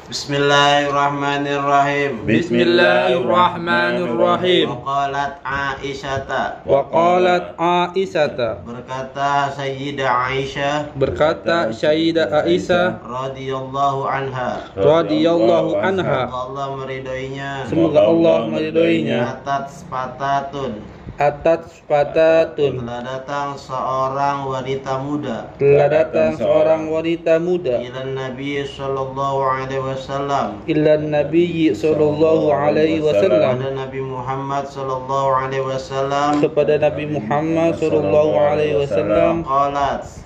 Bismillahirrahmanirrahim. Bismillahirrahmanirrahim. Waqalat Aisyata. Waqalat Aisyata. Berkata Sayyidah Aisyah Berkata Sayyidah Aisyah radhiyallahu anha. radhiyallahu anha. Semoga Allah meridhoinya. Semoga Allah meridhoinya. Atat sepatatun. Atat sepatatun. Telah datang seorang wanita muda. Telah datang seorang wanita muda. Ilan Nabi sallallahu alaihi wasallam. Illa Nabi sallallahu alaihi wasallam. Kepada Nabi Muhammad sallallahu alaihi wasallam. Kepada Nabi Muhammad sallallahu alaihi wasallam.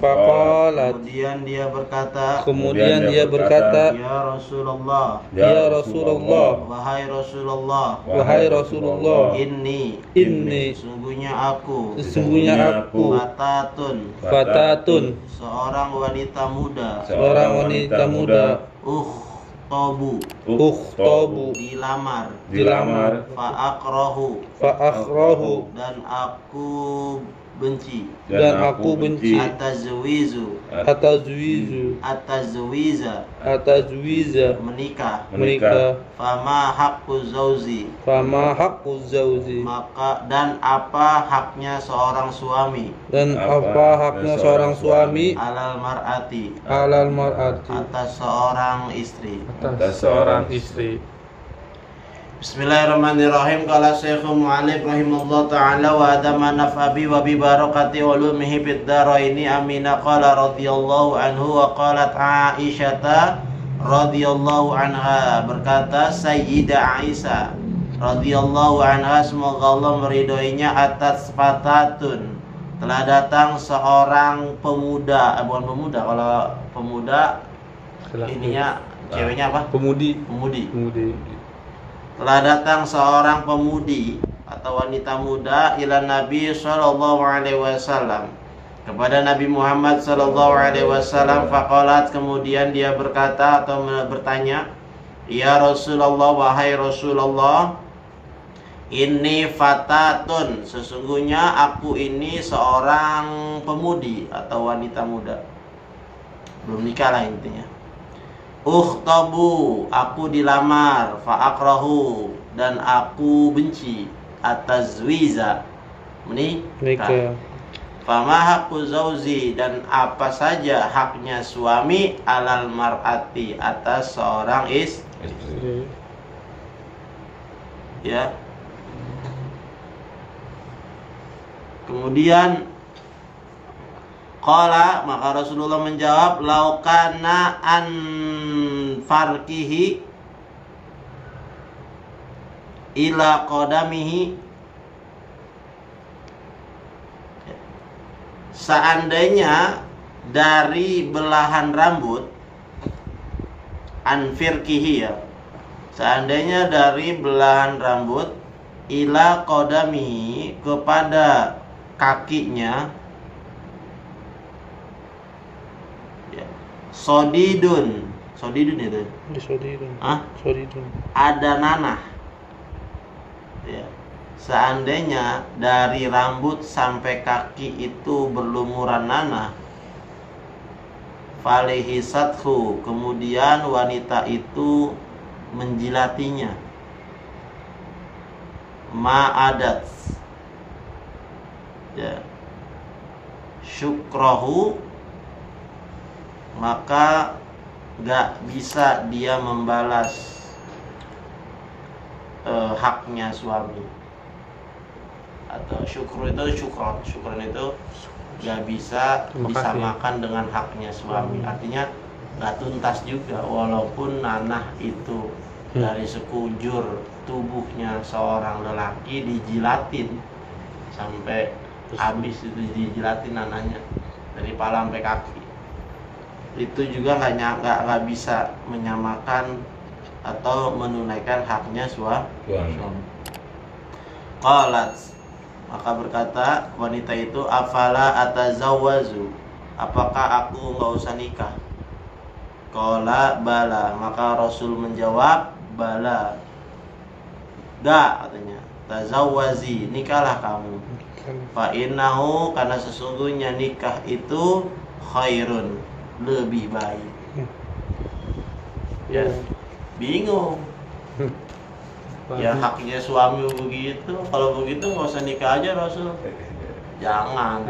Faqalat. Kemudian dia berkata. Ya Rasulullah. Ya Rasulullah. Wahai Rasulullah. Wahai Rasulullah. Inni. Sesungguhnya aku. Fatatun. Seorang wanita muda. Ukhtabu. Dilamar. Fa'akrahu. Dan aku benci. Atazwiza. Menikah. Fama haqqu zauzi. Maka dan apa haknya seorang suami. Alal mar'ati. Atas seorang istri. Bismillahirrahmanirrahim. Qala Syekhu Mu'alif rahimahullah ta'ala wa adama naf'abi wa bi barakati ulumihi fid dharaini amina. Qala radhiyallahu anhu wa qalat Aisyata radhiyallahu anha. Berkata Sayyidah Aisyah radhiyallahu anha, semoga Allah meridhoinya, atas fatatun. Telah datang seorang pemuda. Bukan pemuda, kalau pemuda ininya ceweknya apa? Pemudi. Telah datang seorang pemudi atau wanita muda ila Nabi sallallahu alaihi wasallam, kepada Nabi Muhammad sallallahu alaihi wasallam. Faqalat, kemudian dia berkata atau bertanya, ya Rasulullah, wahai Rasulullah, ini fatatun, sesungguhnya aku ini seorang pemudi atau wanita muda, belum nikah lah intinya. Ukhtabu, aku dilamar. Fa'akrahu, dan aku benci. Atazwiza, menikah. Fama haqqu zauzi, dan apa saja haknya suami. Alal mar'ati, atas seorang istri. Ya. Kemudian qala, maka Rasulullah menjawab, laukana an farkihi ila qadamihi, seandainya dari belahan rambut, an firkihi, ya, seandainya dari belahan rambut, ila qadamihi, kepada kakinya, Sodidun itu. Sodidun. Ada nanah. Ya. Seandainya dari rambut sampai kaki itu berlumuran nanah, falihisathu, kemudian wanita itu menjilatinya. Ma'adat. Ya. Syukrahu, maka gak bisa dia membalas haknya suami. Atau syukran itu gak bisa disamakan dengan haknya suami. Artinya gak tuntas juga, walaupun nanah itu dari sekujur tubuhnya seorang lelaki dijilatin sampai habis, itu dijilatin nanahnya dari kepala sampai kaki, itu juga nggak bisa menyamakan atau menunaikan haknya suami. Qalat, maka berkata wanita itu, afala atazawwazu, apakah aku nggak usah nikah? Qala bala, maka Rasul menjawab, bala, gak, katanya, tazawwazi, nikahlah kamu. Fa innahu, karena sesungguhnya nikah itu khairun, lebih baik. Ya, bingung. Ya haknya suami begitu. Kalau begitu nggak usah nikah aja Rasul. Jangan.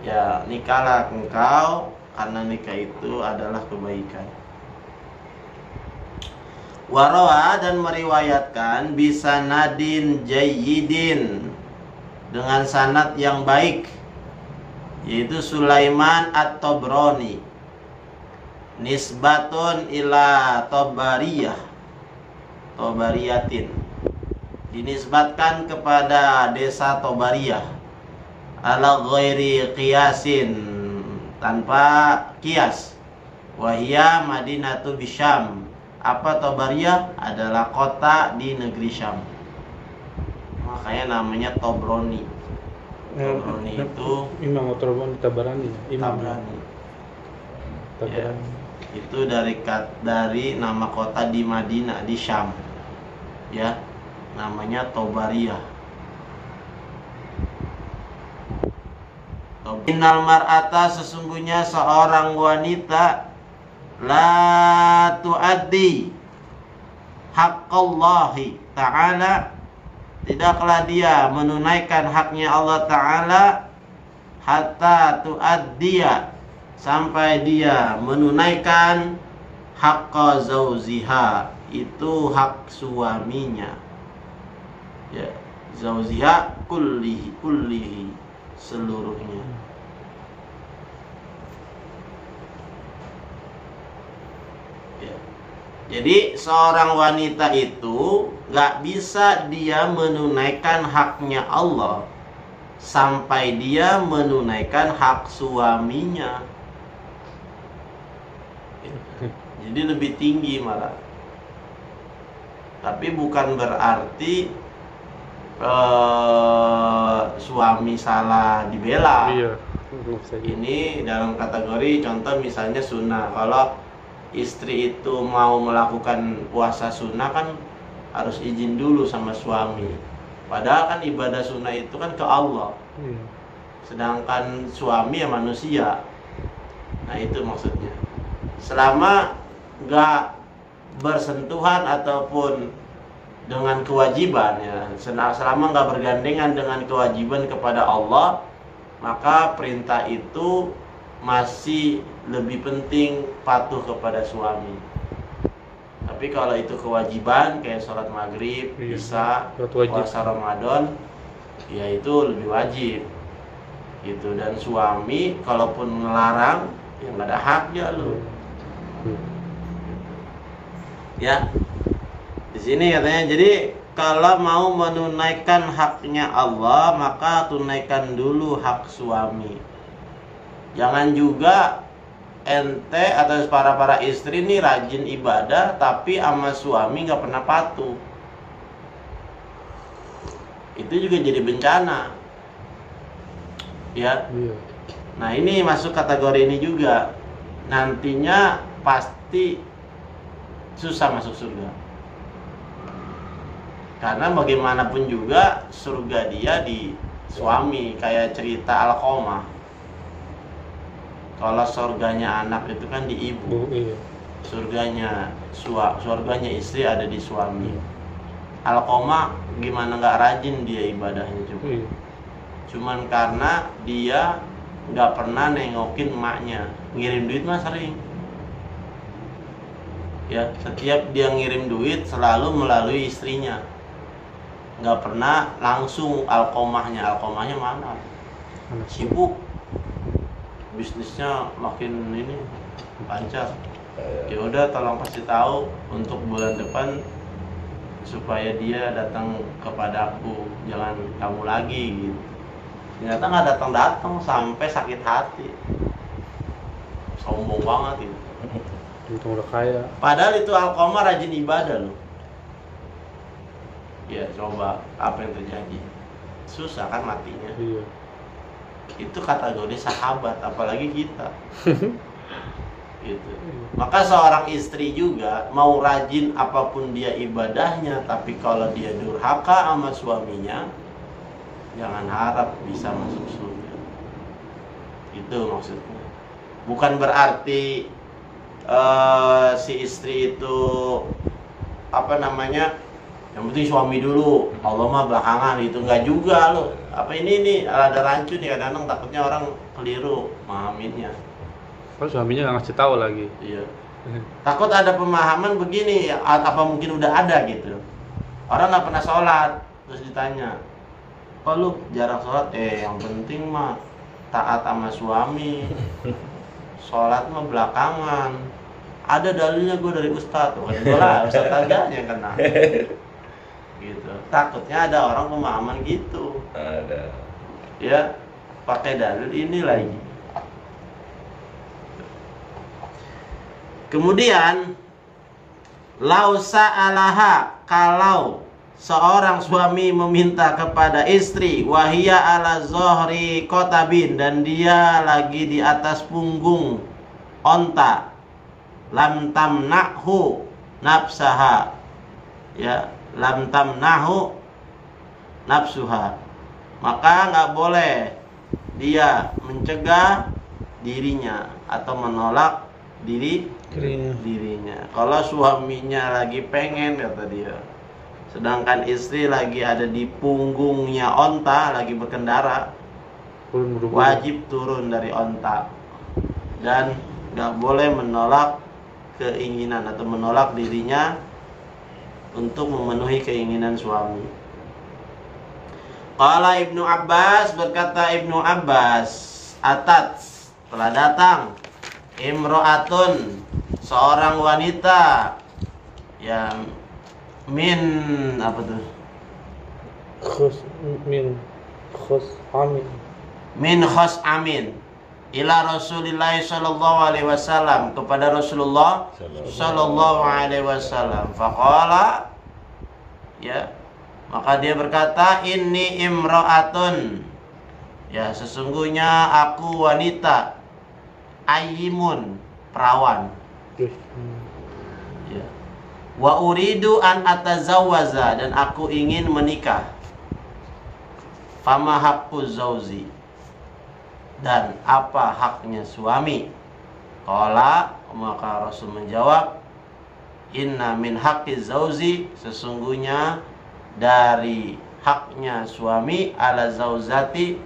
Ya nikahlah engkau, karena nikah itu adalah kebaikan. Warawa dan meriwayatkan bisa nadin jayyidin, dengan sanad yang baik, yaitu Sulaiman at-Tabrani, nisbatun ila Tobariyatin, dinisbatkan kepada desa Tobariyah, ala ghairi qiyasin, tanpa kias, wahia Madinatu Bisyam. Apa Tobariyah? Adalah kota di negeri Syam, makanya namanya Tobroni. Tobroni itu Imam Tabarani. Tabrani. Ya, itu dari nama kota di Madinah di Syam. Ya, namanya Tobariyah. Innal mar'ata, sesungguhnya seorang wanita, la tuaddi haqqallahi ta'ala, tidaklah dia menunaikan haknya Allah Ta'ala, hatta tuaddiya, sampai dia menunaikan haqqa zauziha, itu hak suaminya. Ya, zauziha kullihi seluruhnya. Ya. Jadi seorang wanita itu gak bisa dia menunaikan haknya Allah sampai dia menunaikan hak suaminya. Jadi lebih tinggi malah. Tapi bukan berarti suami salah dibela. Iya. Ini dalam kategori contoh misalnya sunnah. Kalau istri itu mau melakukan puasa sunnah kan harus izin dulu sama suami. Padahal kan ibadah sunnah itu kan ke Allah. Sedangkan suami ya manusia. Nah itu maksudnya. Selama gak bersentuhan ataupun dengan kewajiban, ya, selama gak bergandengan dengan kewajiban kepada Allah, maka perintah itu masih lebih penting patuh kepada suami. Tapi kalau itu kewajiban kayak sholat maghrib, isya, puasa Ramadan, ya itu lebih wajib gitu. Dan suami kalaupun melarang, ya nggak ada haknya lo. Ya, di sini katanya, jadi kalau mau menunaikan haknya Allah, maka tunaikan dulu hak suami. Jangan juga ente atau para istri ini rajin ibadah tapi sama suami nggak pernah patuh. Itu juga jadi bencana. Ya. Nah ini masuk kategori ini juga. Nantinya pasti susah masuk surga. Karena bagaimanapun juga surga dia di suami. Kayak cerita Alqamah. Kalau surganya anak itu kan di ibu. Surganya istri ada di suami. Alqamah gimana nggak rajin dia ibadahnya juga. Cuman karena dia nggak pernah nengokin emaknya. Ngirim duit mah sering. Ya, setiap dia ngirim duit selalu melalui istrinya. Nggak pernah langsung Alqamahnya mana? Sibuk. Bisnisnya makin ini lancar. Ya udah tolong kasih tahu untuk bulan depan supaya dia datang kepadaku, jangan kamu lagi gitu. Ternyata nggak datang sampai sakit hati. Sombong banget itu. Untung udah kaya. Padahal itu Alqamah rajin ibadah loh. Ya coba apa yang terjadi? Susah kan matinya. Iya. Itu kategori sahabat, apalagi kita. Gitu. Maka seorang istri juga mau rajin apapun dia ibadahnya, tapi kalau dia durhaka sama suaminya, jangan harap bisa masuk surga. Itu maksudnya. Bukan berarti si istri itu apa namanya, yang penting suami dulu, Allah mah belakangan gitu. Enggak juga lo. Apa ini ada rancu nih, kadang-kadang takutnya orang keliru memahaminnya. Kalau suaminya nggak ngasih tahu lagi. Iya. Takut ada pemahaman begini, apa mungkin udah ada gitu. Orang nggak pernah sholat, terus ditanya, kok lu jarang sholat? Yang penting mah taat sama suami. Sholat mah belakangan. Ada dalilnya gue dari ustadz. Gue lah, ustadz aja yang kena. Gitu. Takutnya ada orang pemahaman gitu. Ada. Ya, pakai dalil ini lagi. Kemudian lausa alaha, kalau seorang suami meminta kepada istri, wahia ala zohri kotabin, dan dia lagi di atas punggung onta, lam tamnahu nafsaha, ya, lam tamnahu nafsuha, maka nggak boleh dia mencegah dirinya atau menolak dirinya. Kalau suaminya lagi pengen, kata dia, sedangkan istri lagi ada di punggungnya onta, lagi berkendara, wajib turun dari onta dan nggak boleh menolak keinginan atau menolak dirinya untuk memenuhi keinginan suami. Qala Ibnu Abbas, berkata Ibnu Abbas, atat, telah datang imro'atun, seorang wanita yang min apa tuh? Min khos amin ila Rasulillah sallallahu alaihi wasallam, kepada Rasulullah sallallahu alaihi wasallam. Faqala, ya, maka dia berkata, inni imro'atun, ya, sesungguhnya aku wanita, ayyimun, perawan, ya, wa uridu an atazawwaza, dan aku ingin menikah. Fama haqqu zauzi, dan apa haknya suami? Qala, maka Rasul menjawab, inna min haqqi zauzi, sesungguhnya dari haknya suami, ala zauzati,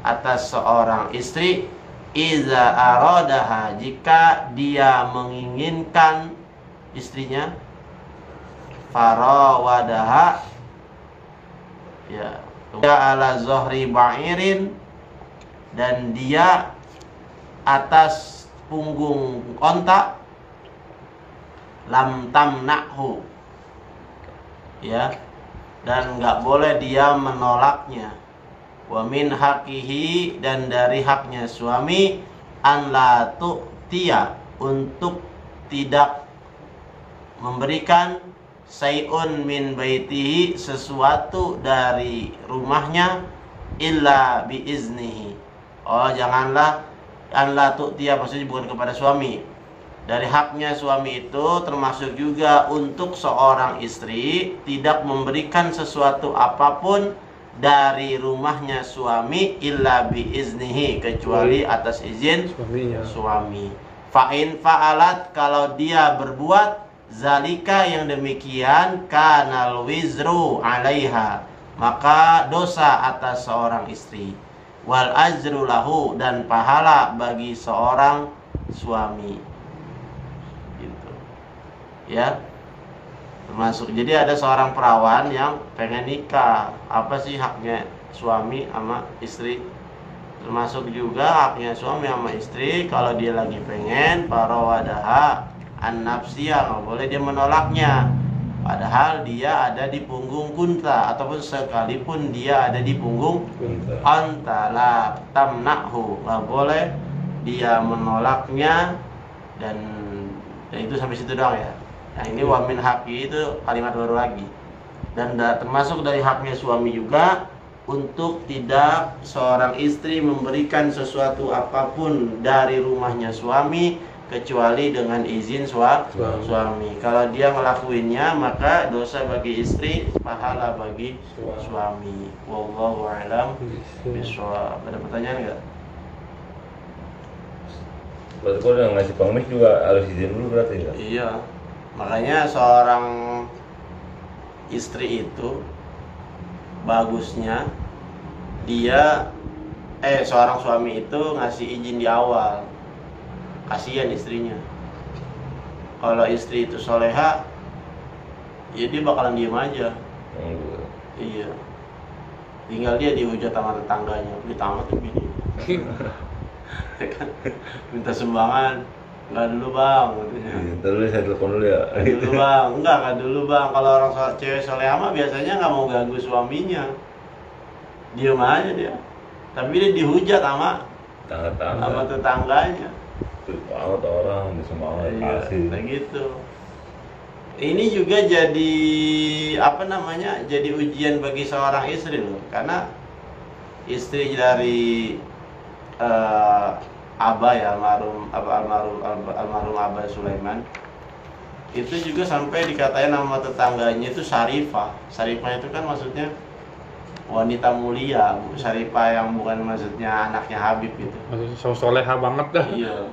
atas seorang istri, iza aradaha, jika dia menginginkan istrinya, farawadaha, ya, ala zohri ba'irin, dan dia atas punggung onta, lam tamnahu, ya, dan nggak boleh dia menolaknya. Wa min haqihi, dan dari haknya suami, an la tu'tiya, untuk tidak memberikan sayun min baitihi, sesuatu dari rumahnya, illa biiznihi. Oh, janganlah, an la tu'tiya maksudnya bukan kepada suami. Dari haknya suami itu termasuk juga untuk seorang istri tidak memberikan sesuatu apapun dari rumahnya suami, illa biiznihi, kecuali atas izin suami. Fa'in fa'alat, kalau dia berbuat zalika, yang demikian, kanal wizru alaiha, maka dosa atas seorang istri, wal ajru lahu, dan pahala bagi seorang suami, gitu, ya. Termasuk, jadi ada seorang perawan yang pengen nikah, apa sih haknya suami sama istri? Termasuk juga haknya suami sama istri, kalau dia lagi pengen, farawadaha an nafsiyah, nggak boleh dia menolaknya, padahal dia ada di punggung kunta, ataupun sekalipun dia ada di punggung anta, la tamnahu, nggak boleh dia menolaknya. Dan itu sampai situ doang, ya. Nah, ini wa min haqqi itu kalimat baru lagi. Dan termasuk dari haknya suami juga untuk tidak seorang istri memberikan sesuatu apapun dari rumahnya suami kecuali dengan izin suami. Kalau dia ngelakuinnya, maka dosa bagi istri, pahala bagi suami. Wallahu a'lam bishawab. Ada pertanyaan enggak? Berarti kalau udah ngasih pengemis juga harus izin dulu berarti ya? Iya. Makanya seorang istri itu bagusnya dia seorang suami itu ngasih izin di awal. Kasihan istrinya. Kalau istri itu soleha, ya dia bakalan diem aja. Iya. Tinggal dia dihujat sama tetangganya, ditambah tuh bini. Ya kan? Minta sumbangan, nggak dulu bang, katanya. Ntar dulu saya telepon dulu ya. Nggak dulu bang, nggak dulu bang. Kalau orang cewek soleha mah biasanya nggak mau ganggu suaminya, diem aja dia. Tapi dia dihujat sama tetangganya. Banget orang disemangat kasih. Nah gitu. Ini juga jadi jadi ujian bagi seorang istri loh, karena istri dari Abah ya, almarhum Abah Sulaiman itu juga sampai dikatain sama tetangganya itu Syarifah. Syarifah itu kan maksudnya wanita mulia, Syarifah yang bukan maksudnya anaknya Habib gitu. Maksudnya soleha banget dah. Iya.